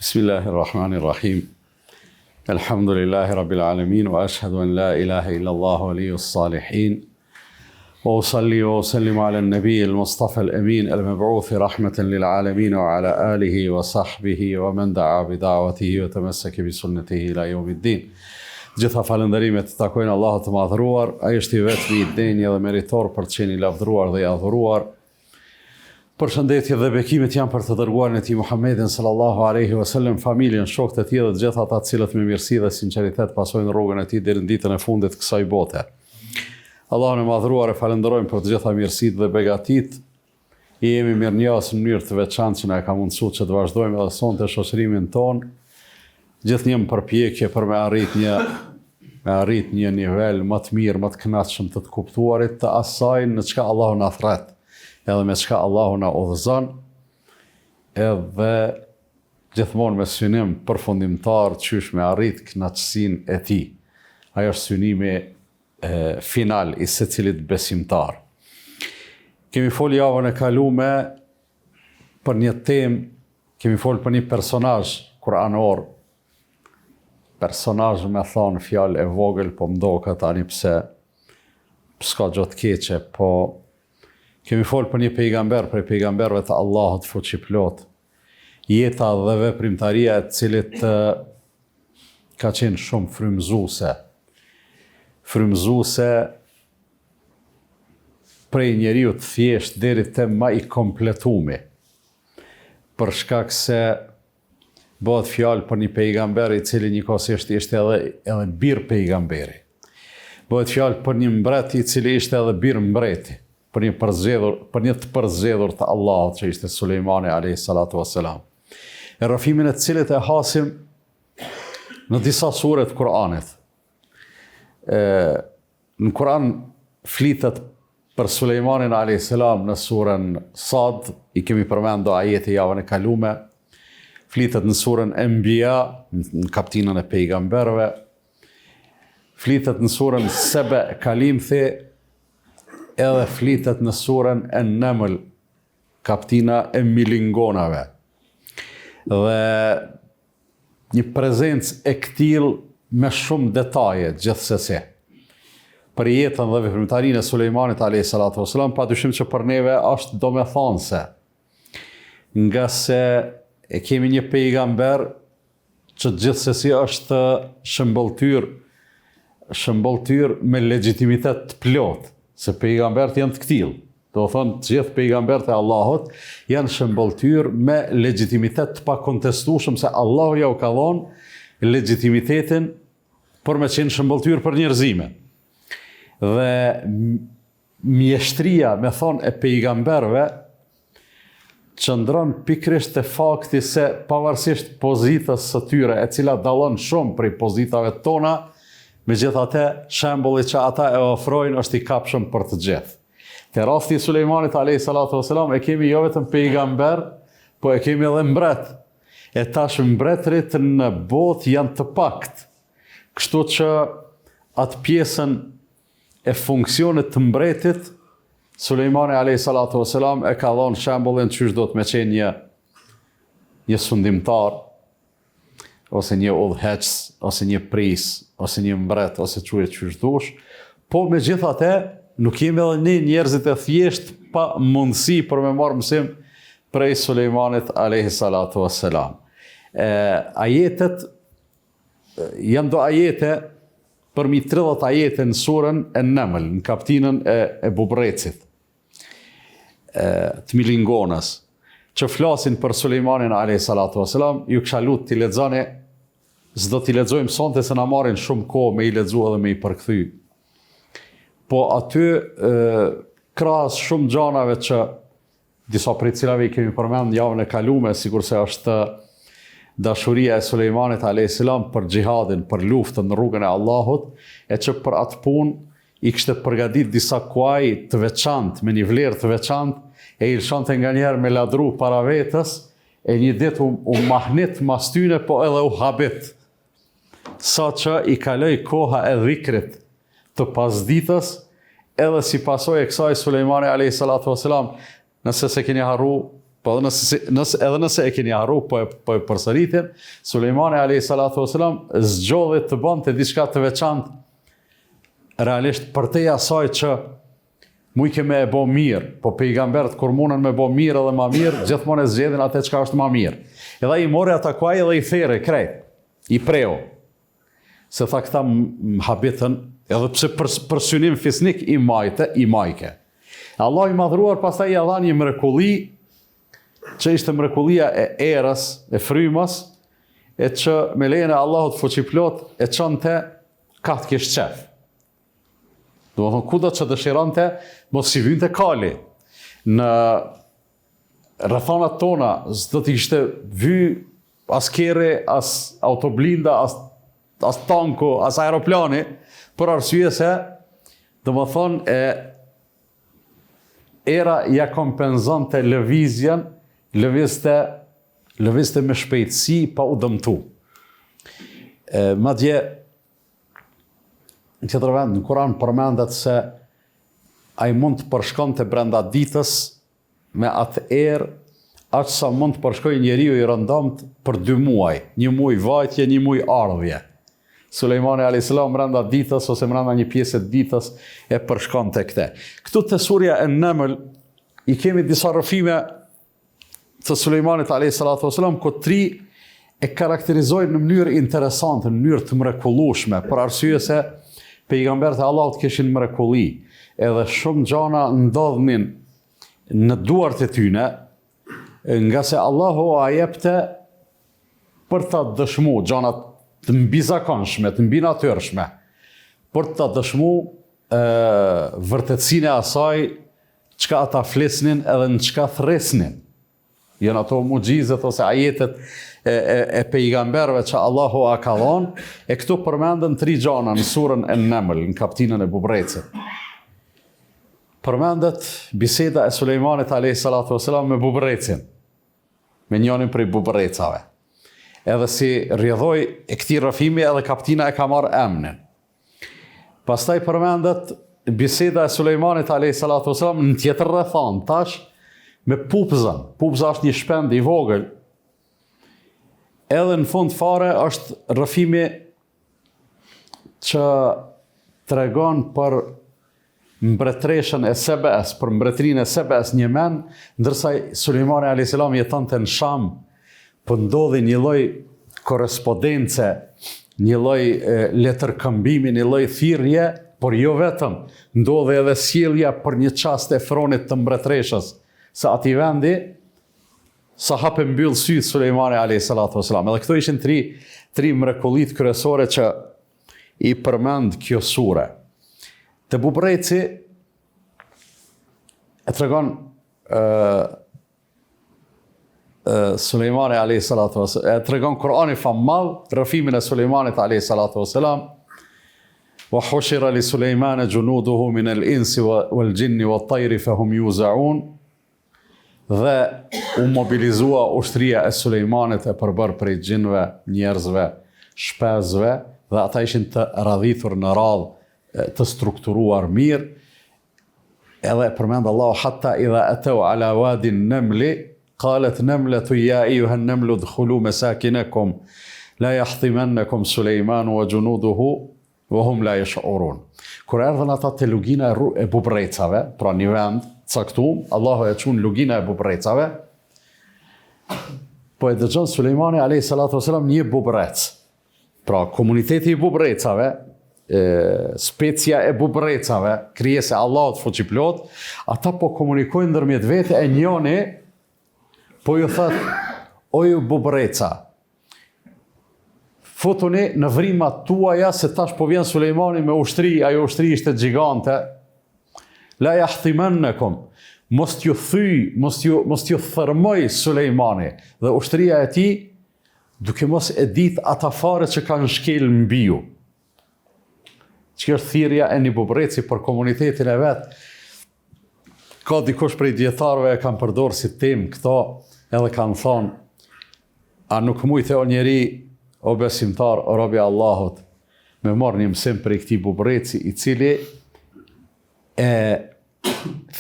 Bismillahirrahmanirrahim. Alhamdulillahi rabbil alamin wa ashhadu an la ilaha illa Allah waliyyus salihin. Wa usalli wa usallimu ala an-nabiy al-mustafa al-amin al-mab'uth rahmatan lil alamin wa ala alihi wa sahbihi wa man da'a bi da'watihi wa tamassaka bi sunnatihi ila yawmiddin. Gjitha falënderimet të takojnë Allahut të madhëruar, ai është i vetmi i denjë dhe meritor për të qenë i lavdëruar dhe i adhuruar. Përshëndetje dhe bekimet janë për të dërguarin e tij Muhammedin sallallahu alaihi wasallam, familjen, shokët e tij dhe të gjithë ata të cilët me mirësi dhe sinqeritet pasojnë rrugën e tij deri në ditën e fundit të kësaj bote. Allahun e madhëruar e falenderojmë për të gjitha mirësitë dhe begatitë. Jemi mirënjohës në mënyrë të veçantë që na ka mundsuar që të vazhdojmë edhe sonte shoqërimin ton, gjithnjë në përpjekje për me arrit një nivel më të mirë, më të kënaqshëm të kuptuarit të asaj në çka Allahu na thret, edhe me çka Allahu na udhëzon, edhe gjithmonë me synim përfundimtar qysh me arrit kënaqësinë e tij. Ajo është synimi final i secilit besimtar. Kemi folë javën e kaluar për një temë, kemi folë për një personazh kuranor. Personazh me thonë fjalë e vogël, po mdoka tani pse s'ka gjë të keqe, po kemi folë për një pejgamber prej pejgamberëve të Allahut fuqiplot, jeta dhe veprimtaria e cilit ka qenë shumë frymëzuese prej njeriu të thjesht deri te më i kompletumi, për shkak se bëhet fjalë për një pejgamber i cili njëkohësisht ishte edhe bir pejgamberi. Bëhet fjalë për një mbret i cili ishte edhe bir mbreti, për një të përzgjedhur të Allahut që ishte Sulejmani alayhi salatu wassalam. E rrëfimin e cilit e hasim në disa sure të Kuranit. Në Kuran flitet për Sulejmanin alayhi salam në surën Sad, i kemi përmendur ajete javën e kaluar. Flitet në surën Anbiya, në kaptinën e pejgamberëve. Flitet në surën Saba Kalimthi, edhe flitet në surën An-Naml, kaptina e milingonave. Dhe një prezencë e këtill me shumë detaje gjithsesi. Për jetën dhe veprimtarinë e Sulejmanit alayhi salatu wasalam, padyshim që për neve është domethënëse, nga se e kemi një pejgamber që gjithsesi është shëmbëltyr me legjitimitet të plot, se pejgambert janë të këtill. Do thonë të gjithë pejgambert e Allahut janë shëmbëltyr me legjitimitet të pakontestueshëm, se Allahu ja u ka dhënë legjitimitetin për me qenë shëmbëltyr për njerëzimin. Dhe mjeshtria, me thonë, e pejgamberve qëndron pikrisht te fakti se pavarësisht pozitës së tyre, e cila dallon shumë prej pozitave tona, megjithatë shembulli që ata e ofrojnë është i kapshëm për të gjithë. Te rasti i Sulejmanit alayhi salatu wasalam e kemi jo vetëm pejgamber, po e kemi edhe mbret. E tash mbretërit në botë janë të pakt. Kështu që atë pjesën e funksionit të mbretit, Sulejmani alayhi salatu wasalam e ka dhënë shembullin çysh do të më qenë një sundimtar, ose një udhëheqës, ose një pris, ose një mbret, ose quhet çysh dush, po megjithatë nuk jemi edhe ne njerëzit e thjesht pa mundësi për me marrë mësim prej Sulejmanit alayhi salatu wassalam. Ajetet janë do ajete përmi 30 ajete në surën An-Naml, në kaptinën e bubrecit, të milingonës, që flasin për Sulejmanin alayhi salatu wassalam. Ju kisha lutur t'i lexoni, s'do t'i lexojmë sonte se na marrin shumë kohë me i lexuar dhe me i përkthy. Po aty krahas shumë gjanave që disa prej cilave i kemi përmend javën e kaluar, sikurse është dashuria e Sulejmanit alayhis salam për xhihadin, për luftën në rrugën e Allahut, e që për atë punë i kishte përgatit disa kuaj të veçantë, me një vlerë të veçantë, e i lëshonte nganjëherë me ladru para vetës, e një ditë u mahnit mas tyne, po edhe u habit. Sa që i kaloi koha e dhikrit të pasditës, edhe si pasojë e kësaj Sulejmani alayhi salatu wasalam, nëse se keni harru, Po edhe nëse e keni harru, po e përsëritin, Sulejmani a.s. zgjodhi të bënte diçka të veçantë realisht për te asaj që mujke me e bo mirë, po pejgambert kur munën me bo mirë edhe ma mirë, gjithmonë e zgjedhin atë çka është ma mirë. Edhe i mori ata kuaj edhe i theri krejt, i preu. Se tha këta më habitën, edhe pse për synim fisnik i majke. Allah i madhruar pastaj i dha një mrekulli, që ishte mrekullia e erës, e frymës, e që me lejen e Allahut fuqiplot e çonte katë kish qef. Do të thonë kudo që dëshironte, mos si vinte kali. Në rrethonat tona s'do të ishte vy as kere, as autoblinda, as tanku, as aeroplani, për arsye se, do të thonë, era ja kompenzonte lëvizjen, lëvizte me shpejtësi pa u dëmtu. Madje, në tjetër vend, në Kur'an përmendet se ai mund të përshkonte brenda ditës me atë erë, aq sa mund të përshkojë njeriu i rëndomt për 2 muaj, 1 muaj vajtje, 1 muaj ardhje. Sulejmani a.s. brenda ditës ose brenda një pjesë të ditës e përshkonte këtë. Këtu te surja e Naml i kemi disa rrëfime të Sulejmanit a.s. ku 3 e karakterizojnë në mënyrë interesante, në mënyrë të mrekullueshme, për arsye se pejgamberët e Allahut kishin mrekulli, edhe shumë gjana ndodhnin në duart e tyne, nga se Allahu a jepte për ta dëshmu gjana të mbizakonshme, të mbinatyrshme, për ta dëshmu vërtetësinë e asaj çka ata flisnin edhe në çka thresnin. Janë ato mugjizet ose ajetet e pejgamberëve që Allahu a ka dhënë, e këtu përmenden 3 gjana në surën e Naml, në kapitullin e bubrecit. Përmendet biseda e Sulejmanit a.s. me bubrecin, me njënin prej bubrecave. Edhe si rrjedhoi e këtij rrëfimi edhe kaptina e ka marrë emrin. Pastaj përmendet biseda e Sulejmanit a.s. në tjetër rrethon tash me pupzën. Pupza është një shpend i vogël. Edhe në fund fare është rrëfimi që tregon për mbretreshën e Sebes, për mbretrinë e Sebes një men, ndërsa Sulejmani a.s. jetonte në Sham, po ndodhi një lloj korrespondence, një lloj letërkëmbimi, një lloj thirrje, por jo vetëm, ndodhi edhe sjellja për një çast e fronit të mbretreshës, se ati vendi sa hape mbyll syt Sulejmani a.s. Edhe këto ishin 3 mrekullit kryesore që i përmend kjo sure. Te bubreci e tregon Sulejmani a.s. e tregon Kur'ani famall rrëfimin e Sulejmanit a.s. Wa hushira li Sulejmana junuduhu min al-insi wal-jinni wat-tayri fahum yuzaun. Dhe u mobilizua ushtria e Sulejmanit e përbër prej gjinve, njerëzve, shpezve, dhe ata ishin të radhithur në radhë të strukturuar mirë. Edhe përmend Allahu hatta idha atau ala wadin namli qalet namlatu ya ayuha an-namlu udkhulu masakinakum la yahtimannakum Sulejman wa junuduhu wa hum la yash'urun. Kur erdhën ata te lugina e bubrecave, pra një vend caktuar, Allahu e çon lugina e bubrecave. Po e dëgjon Sulejmani a.s. një bubrec. Pra komuniteti i bubrecave, specia e bubrecave, krijesa e Allahut fuqiplot, ata po komunikojnë ndërmjet vete e njëri po ju thot, o ju bubreca, futuni në vrimat tuaja se tash po vjen Sulejmani me ushtri, ajo ushtri ishte gjigante. La yahtimannakum, mos t'ju thyj, mos t'ju thërmoj Sulejmani dhe ushtria e tij, duke mos e ditë ata fare që kanë shkel mbi ju. Që është thirrja e një bubreci për komunitetin e vet. Ka dikush prej dietarëve e kanë përdorur si temë këto, edhe kanë thonë, a nuk mujte o njeri, o besimtar, o robi Allahut, me marrë një mësim për këtij bubreci i cili e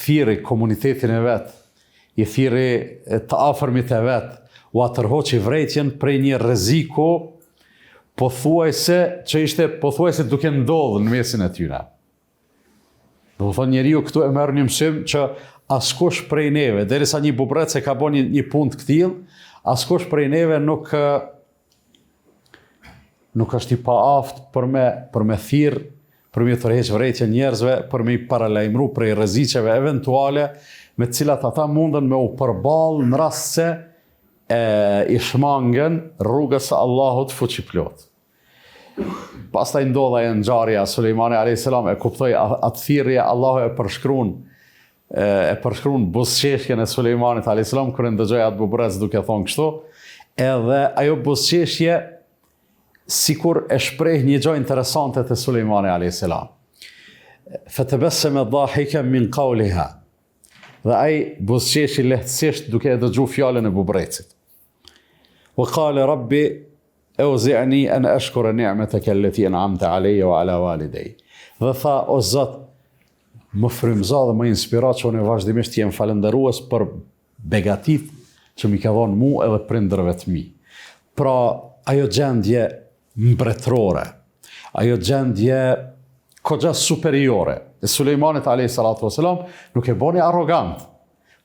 thirrë komunitetin e vet i thiri të afërmit e vetë, u atërhoqi vrejtjen prej një rreziku pothuajse që ishte pothuajse duke ndodhur në mesin e tyre. Do të thonë njeriu këtu e merr një mësim që askush prej neve, derisa një bubrec e ka bën një punë të këtill, askush prej neve nuk është i paaft për me thirr, për me tërheq vrejtje njerëzve, për me i paralajmëru prej rreziqeve eventuale me të cilat ata mundën me u përballë në rast se i shmangen rrugës së Allahut fuqiplot. Pastaj ndodha e ngjarja, Sulejmani a.s. e kuptoi atë thirrje, Allahu e përshkruan buzëqeshjen e Sulejmanit a.s. kur e ndëgjoi atë bubrec duke thonë kështu, edhe ajo buzëqeshje sikur e shpreh një gjë interesante te Sulejmani a.s. Fatabassama dhahikan min qawliha. Dhe ai buzëqeshi lehtësisht duke e dëgjuar fjalën e bubrecit. Wa qala rabbi awzi'ni an ashkura ni'mataka allati an'amta alayya wa ala walidayya. Dhe tha, o Zot, më frymëzo dhe më inspiro që unë vazhdimisht jem falëndërues për begatit që mi ka dhënë mua edhe prindërve të mi. Pra, ajo gjendje mbretërore, ajo gjendje kogja superiore e Sulejmanit a.s. nuk e boni arrogant,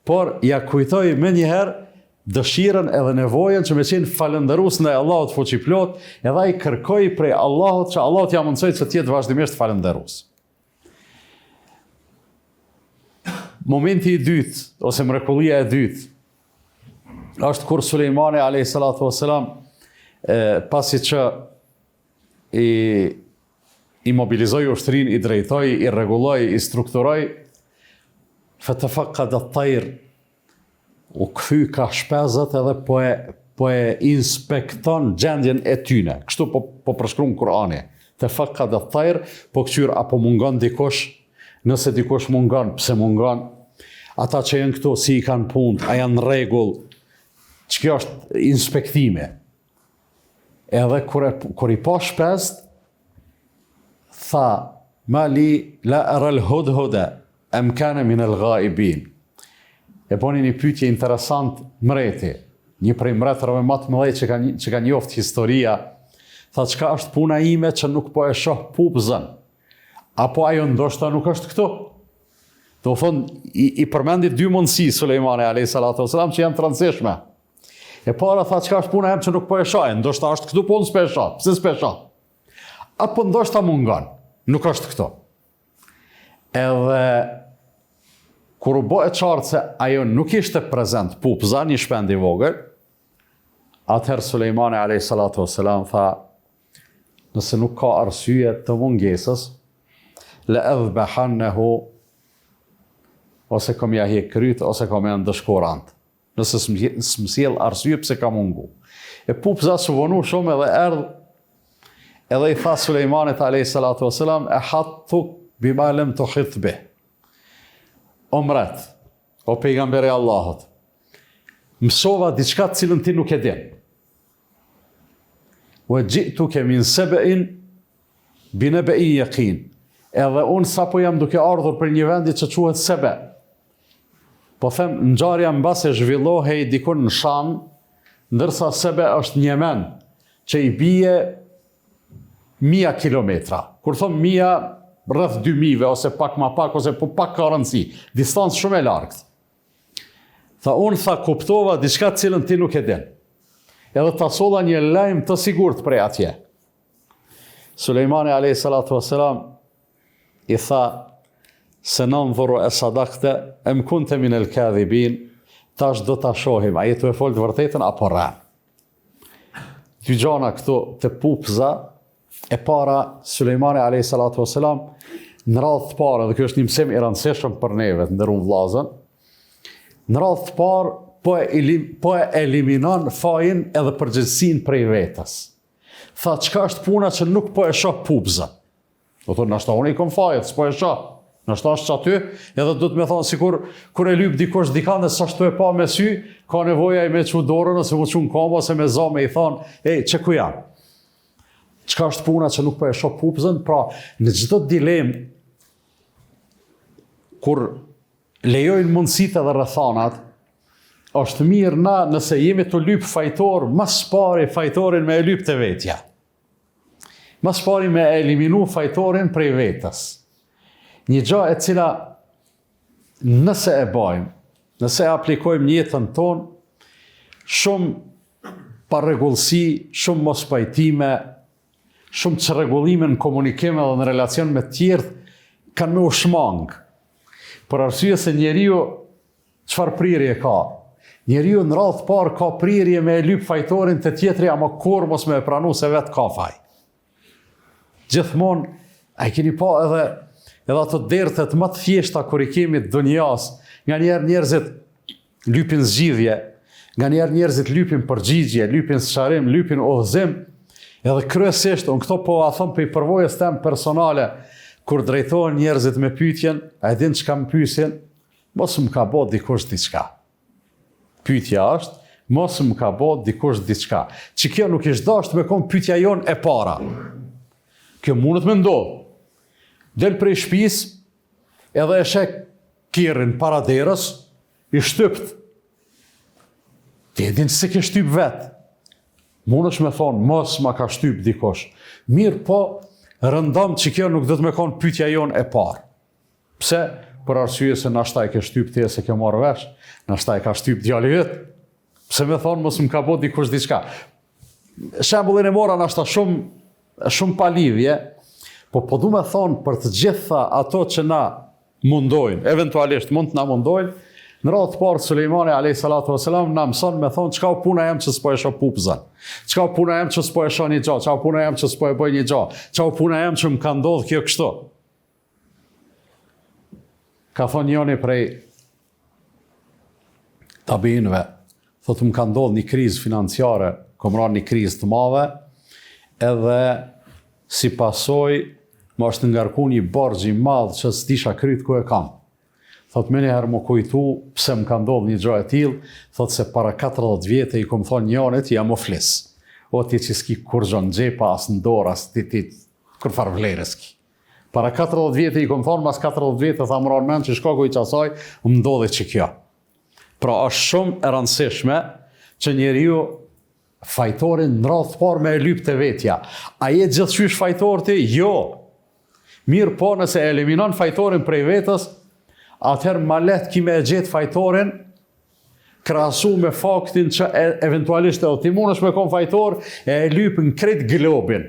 por ja kujtoi me njëherë dëshirën edhe nevojën që me qenë falëndërues ndaj Allahut fuqiplot, edhe ai kërkoi prej Allahut që Allahut ja mundsoi që të jetë vazhdimisht falëndërues. Momenti i dytë, ose mrekullia e dytë, është kur Sulejmani a.s. Pasi që i mobilizoi ushtrin, i drejtoi, i rregulloi, i strukturoi, fatafaqad at-tayr, u kthy ka shpezat edhe po e inspekton gjendjen e tyne. Kështu po përshkruan Kur'ani. Tafaqad at-tayr, po kthyer apo mungon dikush, nëse dikush mungon, pse mungon? Ata që janë këtu si i kanë punë, a janë rregull? Ç'kjo është inspektime. Edhe kur i pa shpezt, tha, mali la ara al-hudhuda am kana min al-ghaibin. E boni një pyetje interesant mreti, një prej mbretërave më të mëdhenj që ka njoft historia, tha, çka është puna ime që nuk po e shoh pupzën? Apo ajo ndoshta nuk është këtu? Do thonë, i përmendi dy mundësi Sulejmani a.s. që janë të rëndësishme. E para tha, çka është puna ime që nuk po e shoh? Ndoshta është këtu, po unë s'pe shoh. Pse s'pe shoh? Apo ndoshta mungon, nuk është këtu. Edhe kur u bë e qartë se ajo nuk ishte prezent, pupza, një shpend i vogël, atëherë Sulejmani a.s. tha, nëse nuk ka arsye të mungesës, la adhbahannahu, ose kom ja hiq kryt, ose kom ja ndëshkurant. Nëse s'msjell arsye pse ka mungu. E pupza s'u vonu shumë edhe erdh, edhe i tha Sulejmanit a.s. e hattu bima lam tuhit bih. O mret, o pejgamberi Allahut, mësova diçka të cilën ti nuk e din. Wa ji'tuka min sab'in bi naba'in yaqin. Edhe unë sapo jam duke ardhur për një vendi që quhet Sebe. Po them, ngjarja mbase zhvillohej diku në Sham, ndërsa Sebe është një Yemen që i bie 1000 kilometra. Kur thon 1000, rreth 2000 ose pak më pak ose po pak ka rëndësi, distancë shumë e largët. Tha, unë kuptova diçka të cilën ti nuk e din. Edhe ta solla një lajm të sigurt prej atje. Sulejmani a.s. i tha, se nanzuru e sadakte, em kunte min el kadhibin, tash do ta shohim, a jetu e folë të vërtetën apo rran. Dy gjana këtu të pupza, e para, Sulejmani a.s. në radhë të parë, dhe kjo është një mësim i rëndësishëm për neve, të nderuar vëllezër, në radhë të parë, po e eliminon fajin edhe përgjegjësinë prej vetës. Tha, çka është puna që nuk po e shoh pupza? Do thonë, nashta unë i kom fajet, s'po e shoh. Nashta është që aty, edhe do të me thonë, si kur e lyp dikush dikan dhe s'ashtu e pa me sy, ka nevoja i me që dorën, ose me që në kombo, ose me zame i thonë, që ku jam? Çka është puna që nuk po e shoh pupzën? Pra, në çdo dilemë, kur lejojnë mundësitë edhe rrethanat, është mirë na nëse jemi të lyp fajtor, mas pari fajtorin me e lyp të vetja. Mas pari me eliminu fajtorin prej vetës. Një gjë e cila nëse e bajmë, nëse e aplikojmë në jetën tonë, shumë parregullsi, shumë mos pajtime, shumë çrregullime në komunikim edhe në relacion me tjerë kanë me u shmangë. Për arsye se njeriu çfarë prirje ka? Njeriu në radhë parë ka prirje me e lyp fajtorin të tjetri, ama kur mos me e pranu se vetë ka faj. Gjithmonë, a i keni pa edhe ato derthet më të thjeshta kur i kemi të dunjas, nga njerë njerëzit lypin zgjidhje, nga njerë njerëzit lypin përgjigje, lypin sqarim, lypin udhëzim, edhe kryesisht, unë këto po a thëm për i përvojës tem personale, kur drejtohen njerëzit me pyetjen, a e din çka më pyesin, mos më ka bë dikush diçka. Pyetja është, mos më ka bë dikush diçka. Që kjo nuk ishte dashur me kon pyetja jon e para. Kjo mundet me ndodhë. Del prej shtëpisë, edhe e shek kirrin para derës, i shtypt. Ti e din se ke shtyp vetë. Mundesh me thonë, mos ma ka shtyp dikush. Mirë po, rëndom që kjo nuk do të me konë pyetja jon e parë. Pse? Për arsye se nashta e ke shtyp ti e se ke marrë vesh, nashta e ka shtyp djali vet. Pse me thonë, mos më ka bë dikush diçka. Shembullin e mora nashta shumë pa lidhje, po du me thonë për të gjitha ato që na mundojnë, eventualisht mund të na mundojnë, në radhë të parë Sulejmani a.s. na mëson me thonë çka o puna jem që s'po e shoh pupzën, çka o puna jem që s'po e shoh një gjë, çka o puna jem që s'po e bëj një gjë, çka o puna jem që më ka ndodhur kjo kështu. Ka thonë njëri prej tabinëve, thotë më ka ndodhur një krizë financiare, kom ra një krizë të madhe, edhe si pasoj më është ngarku një borxh i madh që s'disha kryt ku e kam. Thotë me njëherë më kujtu pse më ka ndodhur një gjë e tillë, thotë se para 40 vjetë i kom thonë njërit ja më flis. O ti që s'ki kur gjë në xhepa as në dorë as ti kur farë vlerës ki. Para 40 vjetë i kom thonë, mas 40 vjetë tha më ranë men që shkaku i qasaj, më ndodhe që kjo. Pra është shumë e rëndësishme që njeriu fajtorin në radhë të parë me e lyp të vetja. A je gjithçysh fajtor ti? Jo. Mirë po nëse eliminon fajtorin prej vetës, atëherë ma letë kime e gjetë fajtorin krahasu me faktin që eventualisht edhe ti mundesh me kon fajtor e lyp në krejt globin.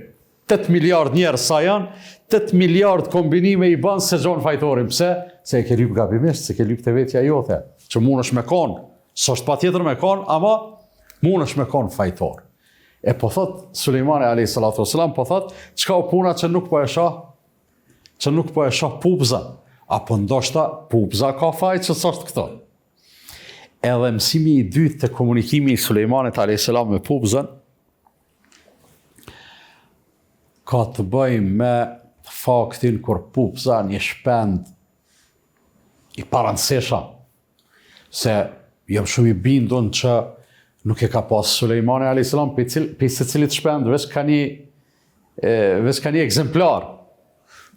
8 miliard njerëz sa janë, 8 miliard kombinime i bën se gjon fajtorin. Pse? Se e ke lyp gabimisht, se ke lyp të vetja jote, që mundesh me kon. S'është patjetër me kon, ama mundesh me kon fajtor. E po thot Sulejmani a.s. po thot, çka o puna që nuk po e shoh pupza, apo ndoshta pupza ka faj që s'është këto. Edhe mësimi i dytë të komunikimi i Sulejmanit a.s. me pupzën, ka të bëj me faktin kur pupza një shpend i parancesha, se jam shumë i bindun që nuk e ka pas Sulejmani a.s. për se cilit shpend, veç ka një ekzemplar.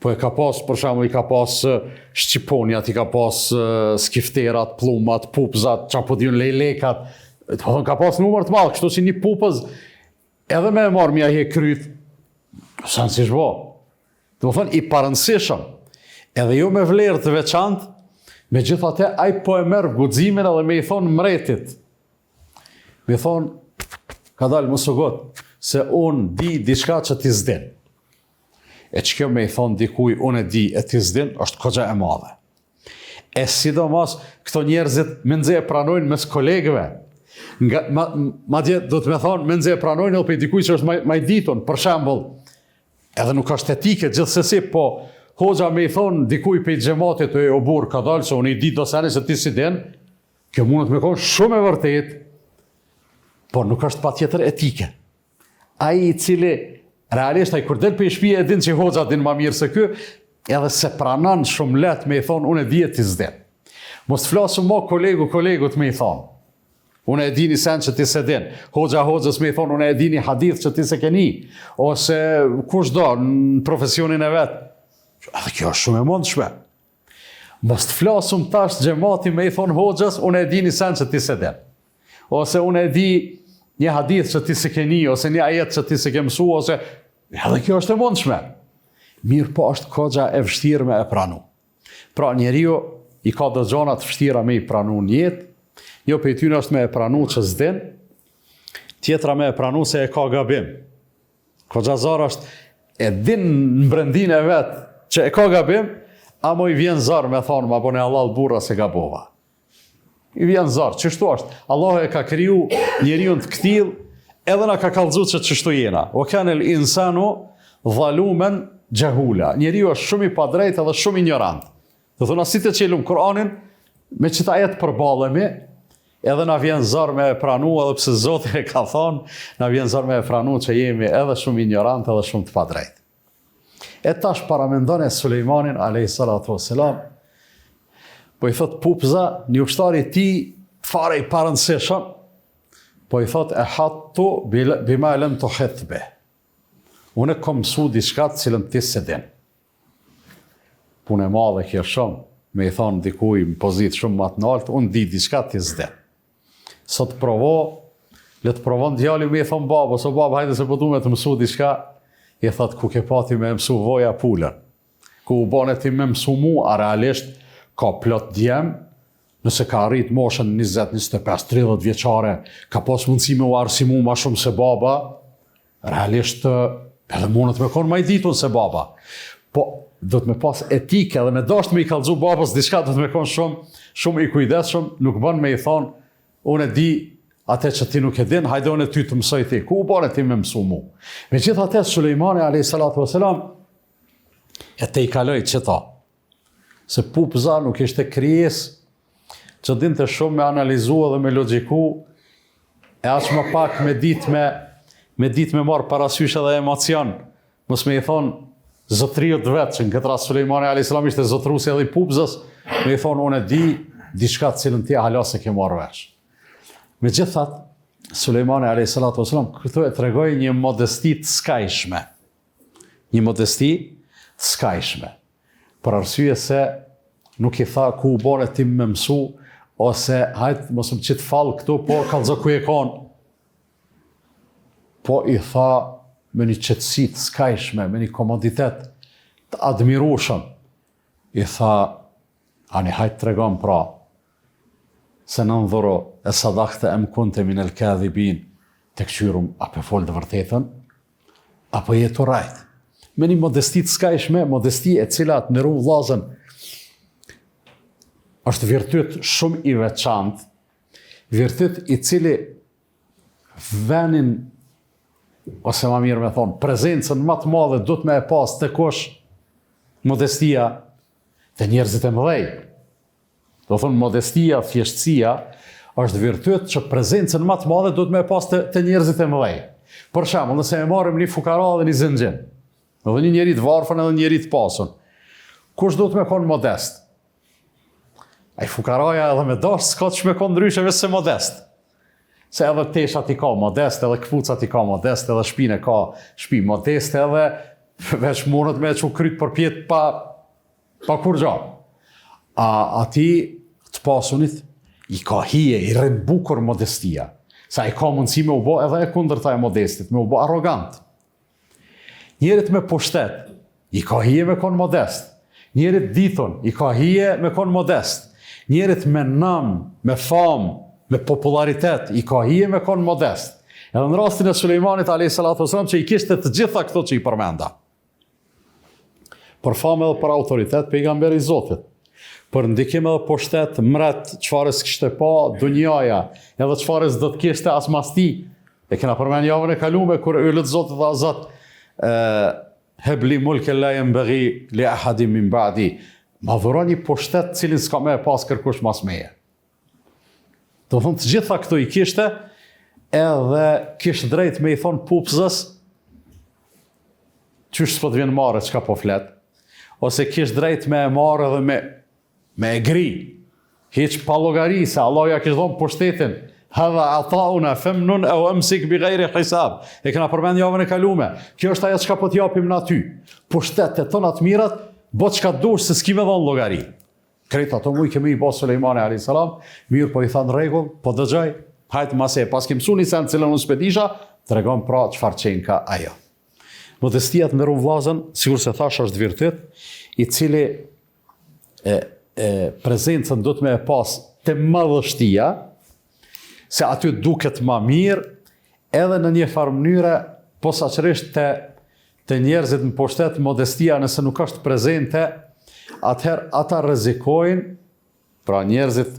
Po e ka pas, për shembull, i ka pas shqiponjat, i ka pas skifterat, pllumat, pupzat, çapodiun lejlekat, ka pas numër të madh, kështu si një pupëz, edhe me marrë mja he kryt, sa nësi shbo. Dhe më thënë, i parancishëm, edhe jo me vlerë të veçantë, me gjithate, aj po e merë guximin edhe me i thonë mretit. Me i thonë, ka dalë më sugot, se unë di diçka që ti s'din. E që kjo me i thonë dikuj, unë e di e ti s'din, është kogja e madhe. E sidomos, këto njerëzit me nxe e pranojnë mes kolegëve. Ma dje, do të me thonë, me nxe e pranojnë edhe për dikuj që është ma i ditun, për shembull, edhe nuk është etike gjithsesi, po hoxha me i thonë dikuj për i xhamatit o burr ka dalë se unë i di do seni se ti si din, kjo mundet me konë shumë e vërtet, por nuk është patjetër etike. Ai i cili realisht ai kur del për i shtëpi e din që hoxha din ma mirë se ky, edhe se pranon shumë lehtë me i thonë unë e di e ti s'din. Mos të flasëm mo kolegut me i thonë. Unë e di një sen që ti se din. Hoxhës me i thonë, unë e di një hadith që ti se keni. Ose kush do, në profesionin e vetë. Edhe kjo është shumë e mundshme. Mos të flasëm tash xhamati me i thonë hoxhës, unë e di një sen që ti se din. ose unë e di një hadith që ti se ke një, ose një ajet që ti se ke mësu, ose edhe kjo është e mundshme. Mirë po është kogja e vështirë me e pranu. Pra njeriu i ka dhe gjonat vështira me i pranu njetë, jo për i tyne është me e pranu që zdin, tjetra me e pranu se e ka gabim. Kogja zar është e din në brendin e vetë që e ka gabim, amo i vjen zar me thonë, ma bone Allah burra se gabova. I vjen zar, qështu është? Allah e ka kriju njeriun të këtil, edhe na ka kallëzu që qështu jena. O kanel insanu dhalumen gjahula. Njeriu është shumë i padrejt edhe shumë ignorant. Dhe thuna, si të qelum Kur'anin, me qëta jetë përballemi, edhe na vjen zar me pranu, edhe pse Zoti e ka thonë, na vjen zar me pranu që jemi edhe shumë ignorant edhe shumë të padrejt. E tash paramendon e Sulejmanin a.s. Po i thot pupza, një ushtari ti fare i parëndësishëm, po i thot e hattu bima lem të hetbe. Unë e kom mësu diçka të cilën ti se din. Punë e madhe kjo shumë, me i thonë dikuj në pozitë shumë më të lartë, unë di diçka ti s'din. Sot provo, le të provon djali me i thonë baba, so baba hajde se po du me të mësu diçka, i thot ku ke pati me mësu voja pulën. Ku u bane ti me mësu mu, a realisht ka plot djem, nëse ka arrit moshën 20, 25, 30 vjeçare, ka pas mundësi me u arsimu ma shumë se baba, realisht edhe mundet me konë ma i ditun se baba. Po, do të me pas etike edhe me dasht me i kallëzu babës, diçka do të me konë shumë i kujdesshëm, nuk bën me i thonë, unë e di atë që ti nuk e din, hajde unë e ty të mësoj ti, ku u bane ti me mësu mu. Me gjithë atë Sulejmani a.s. e te i kaloj qëta, se pupza nuk ishte krijes që dinte shumë me analizu edhe me logiku, e aq më pak me dit me marë parasysh edhe emocion, mos me i thonë zotriut vetë, që në këtë rast Sulejmani a.s. ishte zotrusi edhe i pupzës, me i thonë unë e di diçka të cilën ti hala se ke marrë vesh. Me gjithat, Sulejmani a.s. këtu e tregoj një modesti të skajshme. Një modesti të skajshme. Për arsye se nuk i tha ku u bane ti me mësu, ose hajtë mos më qitë falë këtu, po kallëzo ku e konë. Po i tha me një qetësi të skajshme, me një komoditet të admirueshëm. I tha, ani hajtë tregon pra, se në ndhuro e sadakte em kunte minel kadhibin, të këqyrum, apo folë të vërtetën, apo jetu rajtë. Me një modesti të skajshme, modesti e cila të nëru vllazën, është virtyt shumë i veçantë, virtyt i cili venin, ose ma mirë me thonë, prezencën më të madhe du të me e pas të kush modestia të njerëzit e mëdhej. Do thonë modestia, thjeshtësia, është virtyt që prezencën më të madhe du të me e pas të njerëzit e mëdhej. Për shembull, nëse e marrim një fukara dhe një zënxhin, edhe një njeri të varfën edhe një njeri të pasun, kush do të me konë modest? Ai fukaraja edhe me dash s'ka që me konë ndrysheve se modest. Se edhe teshat i ka modest, edhe këpucat i ka modest, edhe shpine ka shpi modest, edhe veç mundet me që kryt për pjetë pa kur gja. Ati të pasunit i ka hije, i rrën bukur modestia. Sa i ka mundësi me u bo edhe e kundërta e modestit, me u bo arrogant. Njerit me pushtet, i ka hije me konë modest. Njerit ditun, i ka hije me konë modest. Njerit me nam, me fam, me popularitet, i ka hije me konë modest. Edhe në rastin e Sulejmanit a.s. që i kishte të gjitha këto që i përmenda. Për fam edhe për autoritet, pejgamberi i Zotit. Për ndikim edhe pushtet, mret, çfarës kishte pa, dunjaja, edhe çfarës do të kishte as mas ti. E kena përmend javën e kalume, kur yllët Zotit dhe Azat, hebli mulke la yanbaghi li ahadin min ba'di, ma dhuron një pushtet cilin s'ka me e pas kërkush mas meje. Do thonë të gjitha këto i kishte, edhe kishte drejt me i thonë pupzës, qysh s'po të vjen marrë çka po flet, ose kishte drejt me e marrë edhe me e gri, hiq pa llogari, se Allah ja kishte dhënë pushtetin, hadha atauna famnun aw amsik bighayri hisab. E kena përmend javën e kalume. Kjo është ajo çka po t'japim na ty. Pushtetet tona të mirat, bo çka dush se s'ki me dhënë llogari. Krejt ato mu i kemi i bo Sulejmani a.s. Mirë po i thanë rregull, po dëgjoj, Hajtë mase, pas ke mësu një sen cilën unë s'pedisha, të regon pra çfarë qenë ka ajo. Modestia të nderuar vllazën, sikur se thash, është virtyt i cili prezencën do të me e pas të madhështia, se aty duket ma mirë, edhe në një farë mënyre, posaçërisht të njerëzit në pushtet, modestia nëse nuk është prezente, atëherë ata rrezikojnë, pra njerëzit,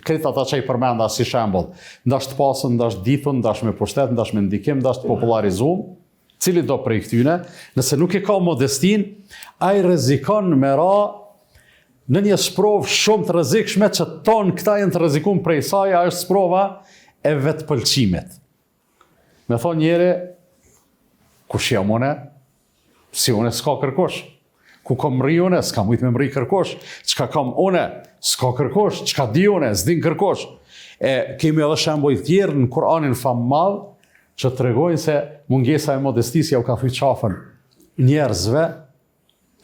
kretë ata që i përmenda si shembull, ndash të pasën, ndash ditun, ndash me pushtet, ndash me ndikim, ndash të popularizum, cili do prej këtyne, nëse nuk e ka modestin, ai rrezikon me ra në një sprovë shumë të rrezikshme që tonë këta jenë të rrezikuar prej saj, është sprova e vetpëlqimit. Me thonë njëri, kush jam une, si une s'ka kërkosh. Ku kam mri une, s'ka mujt me mri kërkosh. Çka kam une, s'ka kërkosh. Çka di une, s'din kërkosh. Kemi edhe shembuj tjerë në Kur'anin famall që tregojnë se mungesa e modestisë ja u ka thyr qafën njerëzve.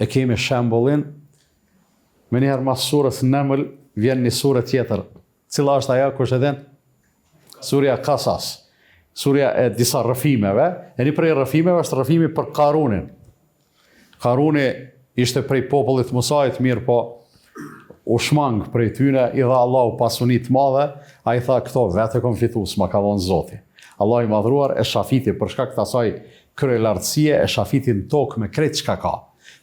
E kemi shembullin, me njëherë mas surës Naml vjen një surë tjetër. Cila është ajo, kush e din? Surja Kasas. Surja e disa rrëfimeve, e një prej rrëfimeve është rrëfimi për Karunin. Karuni ishte prej popullit Musait, mirë po u shmang prej tyne, i dha Allahu pasunit madhe, a i tha këto vete kom fitu, s'ma ka dhonë Zoti. Allah i madhruar e shafiti për shkak të asaj krye lartësie, e shafiti në tokë me krejt çka ka.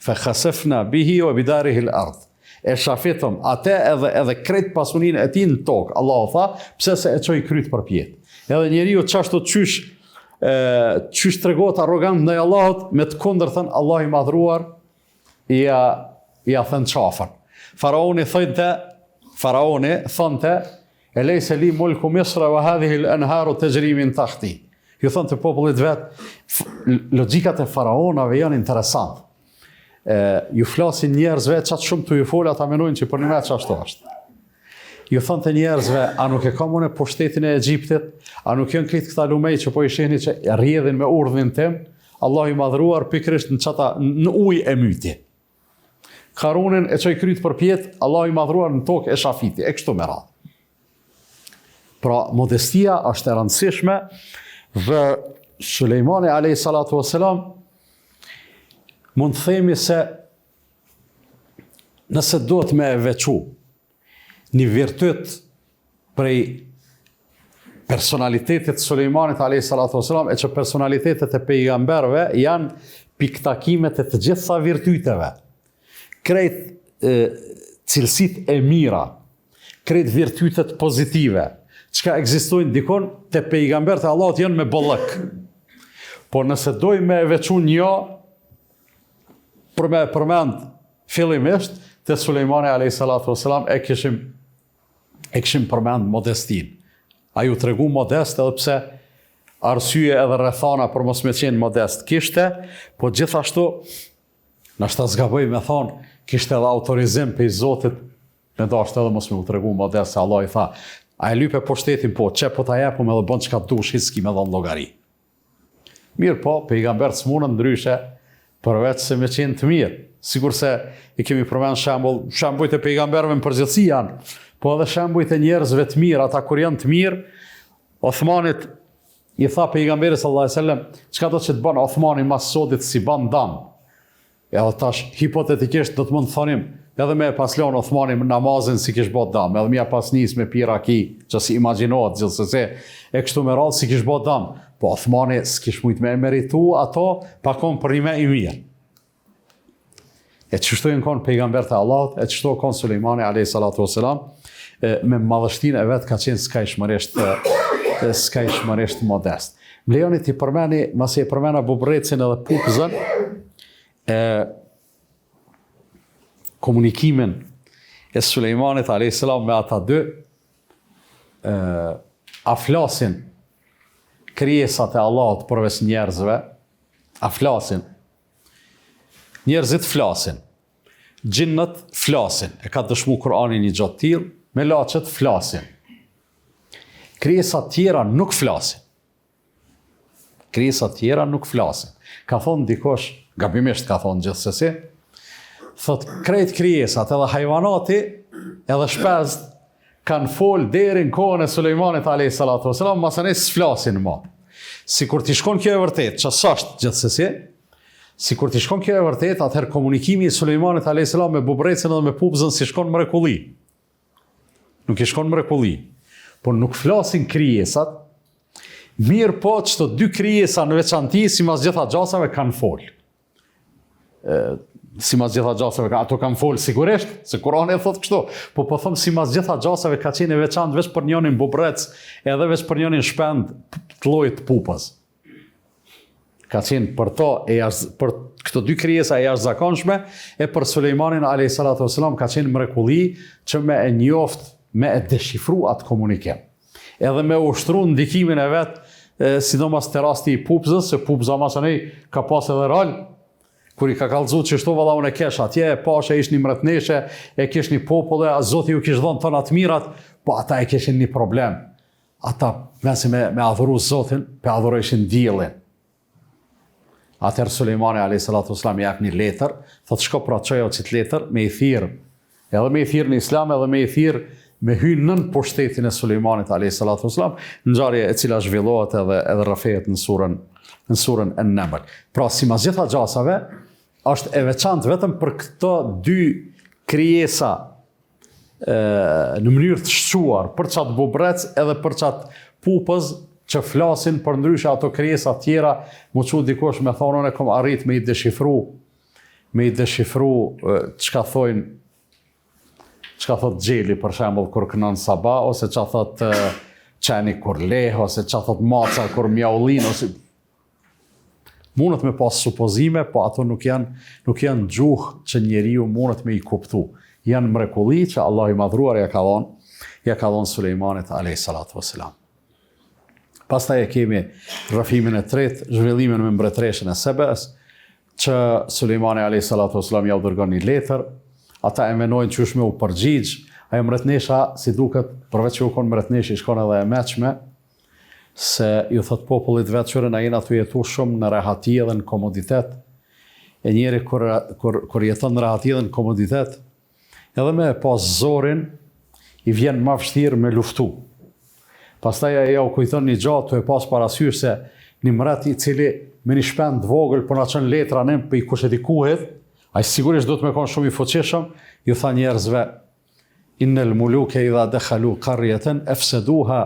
Fe khasefna bihi o bidarihi l'ard. E shafitëm atë edhe krejt pasunin e ti në tokë. Allah o tha, pse se e qoj kryt për pjetë. Edhe njeriu çashtu qysh tregohet arrogant ndaj Allahut, me të kundërtën Allah i madhruar ja thënë qafën. Faraoni thonte, e lejse li mulku Misra wa hadhihi al-anharu tajri min tahti. Ju thënë të popullit vet, logjikat e faraonave janë interesant. Ju flasin njerëzve çat shumë të ju fol, ata menojnë që për një metë çashtu është. Ju thënë të njerëzve, a nuk e kam unë pushtetin e Egjiptit, a nuk janë këtë këta lumej që po i shihni që rrjedhin me urdhrin tim, Allah i madhruar pikërisht në ujë e myti. Karunin e çoi kryt për pjetë, Allah i madhruar në tokë e shafiti, e kështu me radhë. Pra, modestia është e rëndësishme dhe Sulejmani alayhi salatu wassalam mund të themi se nëse duhet me e veçu një virtyt prej personalitetit Sulejmanit alayhi salatu wassalam, e që personalitetet e pejgamberëve janë piktakimet e të gjitha virtyteve. Krejt cilësit e mira, krejt virtytet pozitive, çka ekzistojnë dikon te pejgambert e Allahut janë me bollëk. Po nëse dojmë me e veçu një, për me përmend fillimisht, te Sulejmani alayhi salatu wassalam e kishim përmend modestin. A ju tregu modest edhe pse arsye edhe rrethana për mos me qenë modest kishte, po gjithashtu, nashta zgaboj me thonë, kishte edhe autorizim pe i Zotit, me dashtë edhe mos me u tregu modest, se Allah i tha, a e lype pushtetin po, që po ta jepum edhe bën çka dush, hiski me dhënë llogari. Mirë po, pejgambert s'munën ndryshe, përveç se me qenë të mirë. Sigur se i kemi përmend shembujt e pejgamberëve në përgjithësi janë, po edhe shembujt e njerëzve të mirë, ata kur janë të mirë, Othmanit i tha pejgamberit sallallahu alajhi wasallam, çka do të bën Othmani mas sodit si ban dam. Edhe tash hipotetikisht do të mund të thonim, edhe me pas lënë Othmani namazin si kish bë dam, edhe mja pas nis me piraki, që si imagjinohet gjithsesi e kështu me radhë si kish bë dam. Po Othmani s'kish mujt me meritu ato, pa kon për një me i mirë. E qështu jenë konë pejgambert e Allahut, e qështu konë Sulejmani alayhi salatu wassalam, me madhështinë e vetë ka qenë s'ka ishmërisht modest. Mlejoni t'i përmeni, masi e përmena bubrecin edhe pupëzën, komunikimin e Sulejmanit alayhi salam me ata dy, a flasin krijesat e Allahut përveç njerëzve, a flasin. Njerëzit flasin, gjinnët flasin, e ka dëshmu Kur'ani një gjatë tillë, me laçet flasin. Krijesat tjera nuk flasin. Krijesat tjera nuk flasin. Ka thonë dikosh, gabimisht ka thonë gjithsesi, thot krejt krijesat, edhe hajvanati, edhe shpezt, kanë folë deri në kohën e Sulejmanit a.s. Masane s'flasin ma. Si kur t'i shkon kjo e vërtet, që s'ashtë gjithsesi, si kur t'i shkon kjo e vërtet, atëherë komunikimi i Sulejmanit a.s. me bubrecën dhe me pupzën si shkon mrekulli. Nuk i shkon mrekulli. Por nuk flasin krijesat, mirë po që të dy krijesa në veçanti, si mas gjitha gjasave kanë folë. Si mas gjitha gjasave, ato kanë folë sigurisht, se Kurani e thotë kështu, po thëmë si mas gjitha gjasave ka qenë e veçantë veç për njonin bubrec, edhe veç për njonin shpend të llojit pupës. Ka qenë për to, për këto dy krijesa e jashtëzakonshme, e për Sulejmanin a.s. ka qenë mrekulli që me e njoft, me e deshifru atë komunikim. Edhe me ushtru ndikimin e vetë, sidomos te rasti i pupzës, se pupza masanej ka pas edhe rol, kur i ka kallëzu që shto valla unë e kesh atje, pashe ish një mretneshe, e kesh një populle, Zoti ju kish dhënë tëna të mirat, po ata e keshin një problem. Ata, mesi me adhuru Zotin, pe adhurojshin diellin. Atëherë Sulejmani a.s. jep një letër, thotë shko pra çoja që të letër, me i thirr, edhe me i thirr në Islam, edhe me i thirr me hynë nën pushtetin e Sulejmanit a.s. ngjarje e cila zhvillohet edhe rrafehet në surën An-Naml. Pra, si mas gjitha gjasave, është e veçantë vetëm për këto dy krijesa në mënyrë të shquar, për qatë bubrec edhe për qatë pupës që flasin, për ndryshe ato krijesa tjera, mu që dikosh me thonë, unë e kom arrit me i deshifru çka thot gjeli, për shembull, kur kënon Saba, ose çka thot qeni kur leh, ose çka thot maca kur mjaullin, ose mundet me pas supozime, po ato nuk janë gjuhë që njeriu mundet me i kuptu. Janë mrekulli që Allah i madhruar ja ka dhënë Sulejmanit a.s. Pastaj e kemi rrëfimin e tretë, zhvillimin me mbretëreshën e Sebes, që Sulejmani a.s. ja u dërgon një letër, ata e menojnë që është me u përgjigj, ajo mbretnesha, si duket, përveç që u konë mbretnesh, i shkon edhe e meqme, se ju thot popullit vetë qërën a jena të jetu shumë në rehati dhe në komoditet, e njeri kur jeton në rehati dhe në komoditet, edhe me pas zorin, i vjen ma vështirë me luftu. Pastaj ajo u kujton një gjatë të e pas parasysh se një mret i cili me një shpend vogël për na qënë letra nem për i kushet i kuhet, a i sigurisht do të me konë shumë i fuqishëm, ju tha njerëzve, innel muluke idha dekhalu qarjeten, efseduha,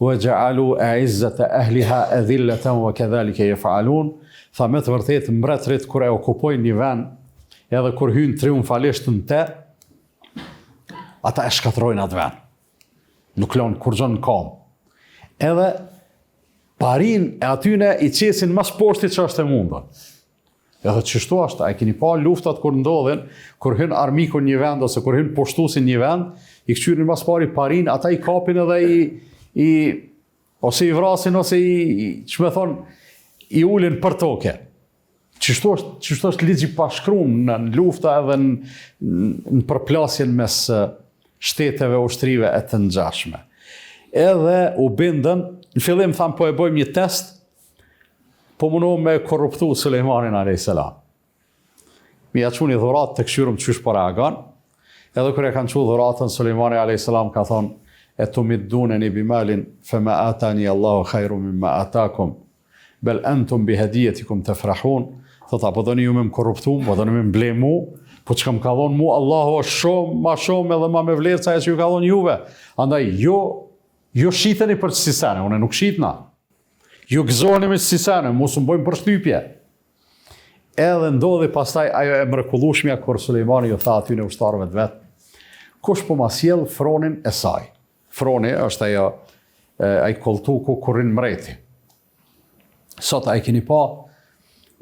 wa ja'alu a'izzata ahliha adhillatan wa kadhalika yaf'alun. Tha me të vërtet mbretërit kur e okupojnë një vend, edhe kur hynë triumfalisht në te, ata e shkatrojnë atë vend. Nuk lënë kur gjën në kam. Edhe parin e atyne i qesin mas poshtit që është e mundën. Edhe qështu është, a i keni pa luftat kur ndodhin, kur hynë armiku një vend, ose kur hynë poshtusin një vend, i këqyrin mas pari parin, ata i kapin edhe ose i vrasin, ose që me thonë, i ulin për toke. Qështu është ligji pashkrum në lufta edhe në përplasjen mes shteteve ushtrive e të ngjashme. Edhe u bindën, në fillim thamë po e bojmë një test, po mundohem me korruptu Sulejmanin a.s. Mi ja quni dhurat të këshyrëm qysh për reagan, edhe kër e kanë qu dhuratën, Sulejmani a.s. ka thonë, e të midduneni bimalin, fe ma atani Allahu khajru mimma atakum, bel entum bi hedijetikum të frahun, thot, apo do një ju me më korruptu, po do një me më blemu, po që kam ka dhonë mu, Allahu është shumë, ma shumë edhe ma me vlerë ca e që ju ka dhonë juve. Andaj, jo shiteni për qësisene, une nuk shitna. Jo gëzoheni me qësisene, mos më bojmë për shtypje. Edhe ndodhi pastaj ajo e mrekullueshmja kur Sulejmani ju tha aty në ushtarëve të vetë, kush po ma sjell fronin e saj. Froni është ajo ai koltuku kur rin mreti. Sot ai keni pa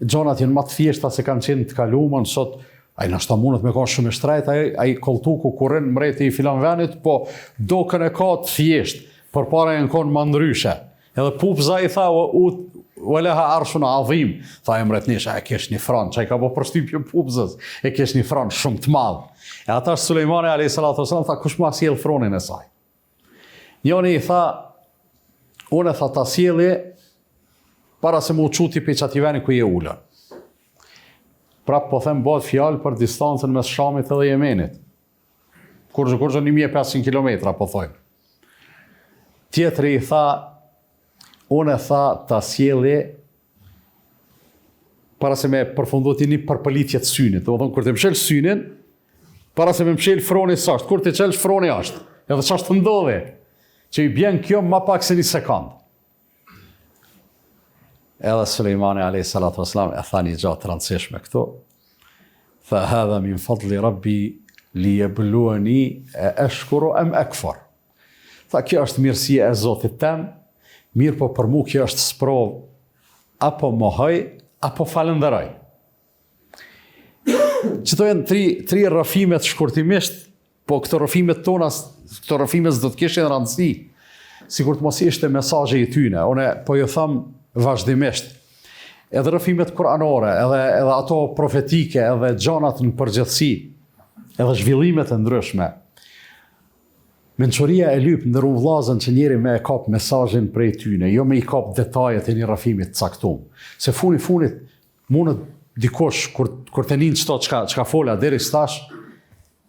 gjonat janë më të thjeshta se kanë qenë të kaluamën, sot ai nashta mundet me kanë shumë shtrejt, ai koltuku kur rin mreti i filan venit, po dokën e ka të thjesht, përpara janë kanë më ndryshe. Edhe pupza i tha walaha arshun azim, tha e mbretnesha, e kesh një fron, çai ka po përshtypje pupzës, e kesh një fron shumë të madh. E ata Sulejmani a.s. tha kush ma sjell fronin e saj. Njoni i tha, unë e tha ta sjeli para se mu quti për qati veni ku je ullën. Prap po them bëhet fjalë për distancën mes Shamit edhe Jemenit. kurrë 1500 kilometra, po thojmë. Tjetëri i tha, unë e tha ta sjellje para se me përfundu ti një përpëlitje të synit. Do thonë, kur të mshel synin, para se me mshel froni sashtë, kur të qelsh froni ashtë. Edhe ç'është ndodhi, që i bjen kjo ma pak se një sekundë. Edhe Sulejmani a.s. e tha një gjatë të rëndësishme këtu. Fa hadha min fadli rabbi li yabluwani a ashkuru am akfur. Tha, kjo është mirësia e Zotit tem, mirë po për mu kjo është sprov, apo mohoj, apo falenderoj. Qëto janë tri rrafimet shkurtimisht, po këto rrafimet tona, këto rrafimet s'do të kishin rëndësi, sikur të mos ishte mesazhi i tyne. Unë po ju them vazhdimisht, edhe rrafimet kuranore, edhe ato profetike, edhe gjanat në përgjithësi, edhe zhvillimet e ndryshme. Mençuria e lyp ndër vllazën që njeri me e kap mesazhin prej tyne, jo me i kap detajet e një rrafimit caktuar. Se funit mundet dikush kur të nin çka fola deri stash,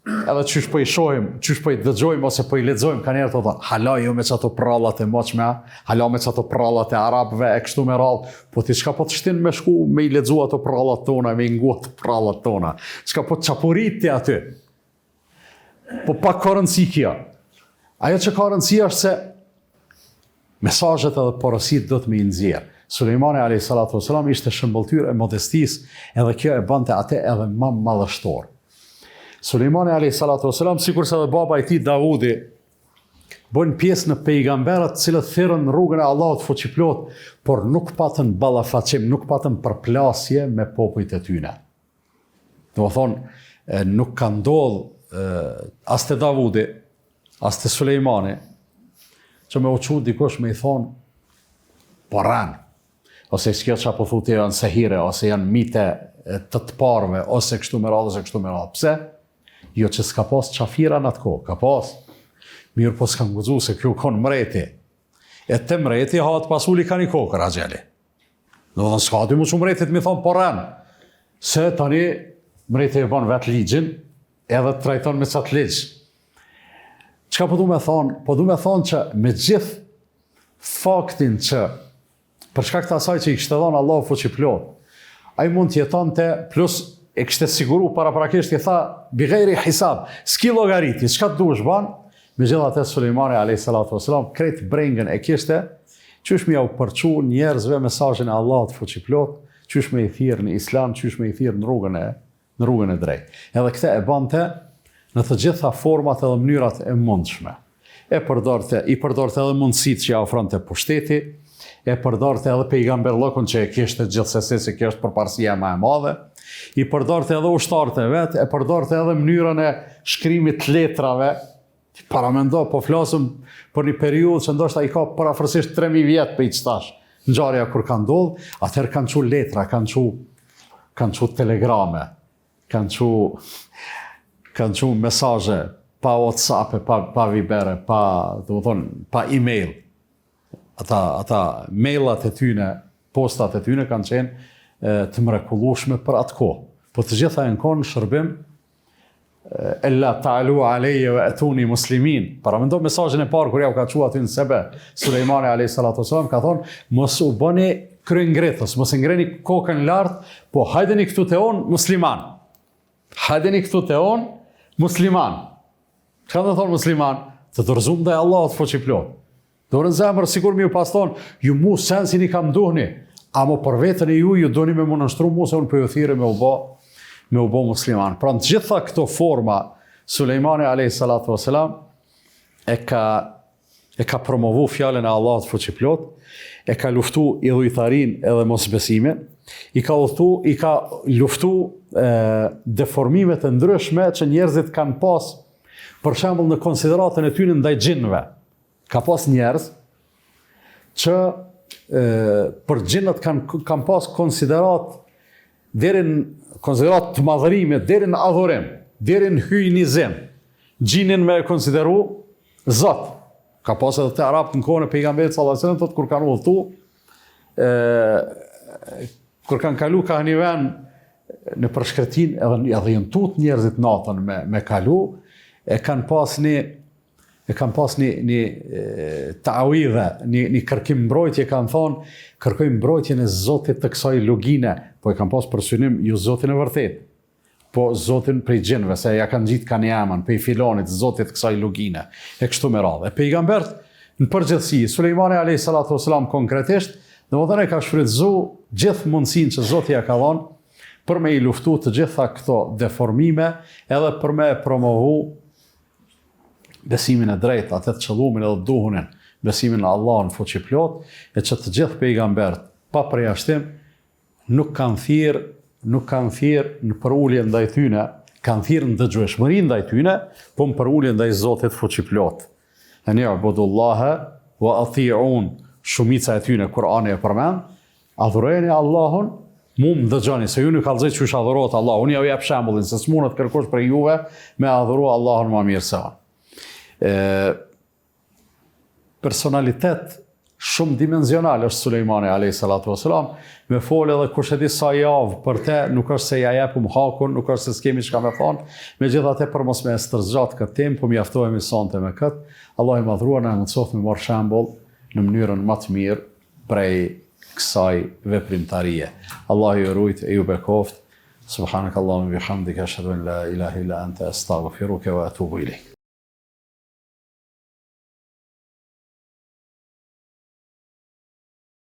edhe qysh po i shohim, qysh po i dëgjojmë ose po i lexojmë kanë herë thotë, hala jo me çato prallat e moçme, hala me çato prallat e arabëve e kështu me radhë, po ti çka po të shtin me shku me i lexu ato prallat tona, me i nguat prallat tona. Çka po të çapurit ti aty. Po pa rëndësi kjo. Ajo që ka rëndësi është se mesazhet edhe porosit do të me i nxjerr. Sulejmani a.s. ishte shëmbëltyr e modestisë, edhe kjo e bante atë edhe më madhështor. Sulejmani a.s. sikur se dhe baba i tij Davudi bën pjesë në pejgamberët cilët thirrën rrugën e Allahut fuqiplot, por nuk patën ballafaqim, nuk patën përplasje me popujt e tyne. Do të thonë, nuk ka ndodhur as te Davudi, as te Sulejmani, që me uqu dikush me i thonë, poran, ose s'kjo që apo thuti janë sehire, ose janë mite të parve, ose kështu me radhë, ose kështu me radhë. Pse? Jo që s'ka pas qafira në atë kohë, ka pas. Mirë po s'ka ngudzu se kjo konë mreti. E të mreti hatë pasuli ka një kokër, a gjeli. Do dhe s'ka dy mu që mretit mi thonë poran, se tani mreti e ban vetë ligjin, edhe të trajton me qatë ligjë. Çka po du me thonë? Po du me thonë që me gjithë faktin që për shkak të asaj që i kishte dhënë Allahu fuqiplot, ai mund të jetonte plus e kishte siguru paraprakisht i tha bighayri hisab, s'ki llogaritje, çka duhesh ban, megjithatë Sulejmani a.s. krejt brengën e kishte, qysh me u përçu njerëzve mesazhin e Allahut fuqiplot, qysh me i thirr në islam, qysh me i thirr në rrugën e drejtë. Edhe këtë e bante në të gjitha format edhe mënyrat e mundshme. I përdorte edhe mundësitë që ja ofronte pushteti, e përdorte edhe pejgamberllokun që e kishte gjithsesi se kjo është përparësia më e madhe, i përdorte edhe ushtarët e vet, e përdorte edhe mënyrën e shkrimit të letrave. Paramendo, po flasëm për një periudhë që ndoshta i ka parafërsisht 3000 vjet për i qtash. Ngjarja kur ka ndodhur, atëherë kanë çu letra, kanë çu telegrame, kanë çu mesazhe pa WhatsApp, pa Vibere, pa email. Ata mailat e tyne, postat e tyne kanë qenë të mrekullueshme për atë kohë. Po të gjitha e në konë shërbim ella ta'alu aleje ve etuni muslimin. Paramendo mesazhin e parë kur ja u ka çuar aty në Sebe, Sulejmani a.s. ka thonë, mos u bëni kryengritës, mos e ngreni kokën lart, po hajdeni këtu te on musliman. Hajdeni këtu te on musliman. Çka do thonë musliman? Të dorëzuar ndaj Allahut fuqiplot. Dorën zemër sikur mi u pas thonë, ju mu sensin i kam duhni, amo për vetën e ju doni me më nështru mu se unë për ju thire me u bo musliman. Pra në gjitha këto forma, Sulejmani a.s. e ka promovu fjallën e Allahut fuqiplot, e ka luftu idhujtarin edhe mosbesimin, i ka luftu deformimet e ndryshme që njerëzit kanë pas, për shembull në konsideratën e tyre ndaj xhinëve. Ka pas njerëz që për xhinët kanë pas konsiderat të madhërimit, deri në adhurim, deri në hyjnizim. Xhinin me konsideru Zot. Ka pas edhe të arabët në kohën e pejgamberit sallallahu alajhi wasallam, kur kanë udhëtu, kur kanë kalu ka një vend në përshkretin edhe janë tut njerëzit natën me kalu, e kanë pas një ta'awidhe, një kërkim mbrojtje, kanë thonë, kërkojmë mbrojtjen e Zotit të kësaj lugine, po e kanë pas për synim ju Zotin e vërtet, po Zotin prej gjinëve, se ja kanë gjitë kanë jamën, prej filonit, Zotit kësaj lugine, e kështu me radhe. Pejgambert, në përgjithësi, Sulejmani a.s. konkretisht, dhe më dhënë e ka shfrytzu gjithë mundësin që Zotit ja ka dhonë, për me i luftu të gjitha këto deformime, edhe për me promovu besimin e drejtë, atë të qëllumin edhe duhunin, besimin në Allah në fuqiplot, e që të gjithë pejgambert, pa përjashtim, nuk kanë thirr në përullje ndaj tyne, kanë thirr në dëgjueshmëri ndaj tyne, po në përullje ndaj Zotit fuqiplot. E një abudullahe, wa ati'un, shumica e tyne, Kurani e përmend, adhurojeni Allahun, mu më dëgjoni, se ju nuk kallëzoj që adhurohet Allah, unë ja u jap shembullin, se s'munët kërkosh për juve me adhuru Allahun ma mirë se unë. Personalitet shumë dimenzional është Sulejmani a.s. Me folë edhe kush e di sa javë për te, nuk është se ja jepum hakun, nuk është se s'kemi çka me thonë, megjithatë për mos me stërzgjat këtë temë, po mjaftohemi sonte me këtë. Allah i madhruar na mundsoft me marr shembull në mënyrën më të mirë prej kësaj veprimtarie. Allah ju rujt e ju bekoft. Subhanakallahumma bihamdika ashhadu an la ilaha illa anta astaghfiruka wa atubu ilayk.